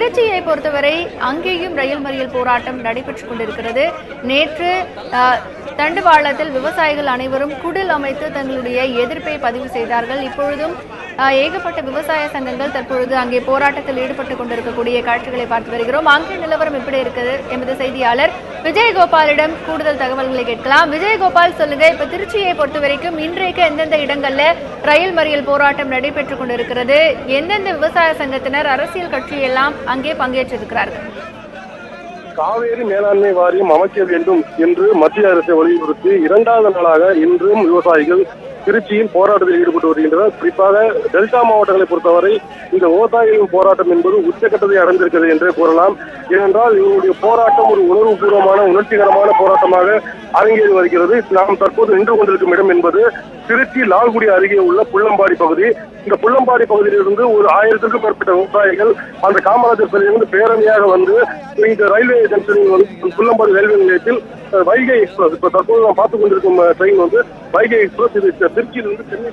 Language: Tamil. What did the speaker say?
திருச்சியை பொறுத்தவரை அங்கேயும் ரயில் மறியல் போராட்டம் நடைபெற்றுக் கொண்டிருக்கிறது. நேற்று தண்டுவாளத்தில் விவசாயிகள் அனைவரும் குடில் அமைத்து தங்களுடைய எதிர்ப்பை பதிவு செய்தார்கள். இப்பொழுதும் ஏகப்பட்ட விவசாய சங்கங்கள் தற்பொழுது அங்கே போராட்டத்தில் ஈடுபட்டுக் கொண்டிருக்கக்கூடிய காட்சிகளை பார்த்து வருகிறோம். அங்கே நிலவரம் எப்படி இருக்குது எமது செய்தியாளர் விஜயகோபாலிடம் கூடுதல் தகவல்களை கேட்கலாம். விஜயகோபால், சொல்லுங்க, இப்ப திருச்சியை பொறுத்த வரைக்கும் இன்றைக்கு எந்தெந்த இடங்கள்ல ரயில் மறியல் போராட்டம் நடைபெற்றுக் கொண்டிருக்கிறது? எந்தெந்த விவசாய சங்கத்தினர், அரசியல் கட்சியெல்லாம் அங்கே பங்கேற்றிருக்கிறார்கள்? காவேரி மேலாண்மை வாரியம் அமைக்க வேண்டும் என்று மத்திய அரசை வலியுறுத்தி இரண்டாவது நாளாக இன்றும் விவசாயிகள் திருச்சியில் போராட்டத்தில் ஈடுபட்டு வருகின்றனர். குறிப்பாக டெல்டா மாவட்டங்களை பொறுத்தவரை இந்த விவசாயிகளின் போராட்டம் என்பது உச்சக்கட்டத்தை அடைந்திருக்கிறது என்றே கூறலாம். ஏனென்றால் இவருடைய போராட்டம் ஒரு உணர்வுபூர்வமான, உணர்ச்சிகரமான போராட்டமாக அரங்கேறி வருகிறது. நாம் தற்போது நின்று கொண்டிருக்கும் இடம் என்பது திருச்சி லால்குடி அருகே உள்ள புள்ளம்பாடி பகுதி. இந்த புள்ளம்பாடி பகுதியிலிருந்து ஒரு 1000க்கும் மேற்பட்ட விவசாயிகள் அந்த காமராஜர் சிலையிலிருந்து பேரணியாக வந்து இந்த ரயில்வே ஜங்ஷனில் வந்து புள்ளம்பாடி ரயில்வே நிலையத்தில் வைகை எக்ஸ்பிரஸ், இப்ப தற்போது நாம் பார்த்துக் கொண்டிருக்கும் ட்ரெயின் வந்து வைகை எக்ஸ்பிரஸ், இது திருச்சியிலிருந்து சென்னை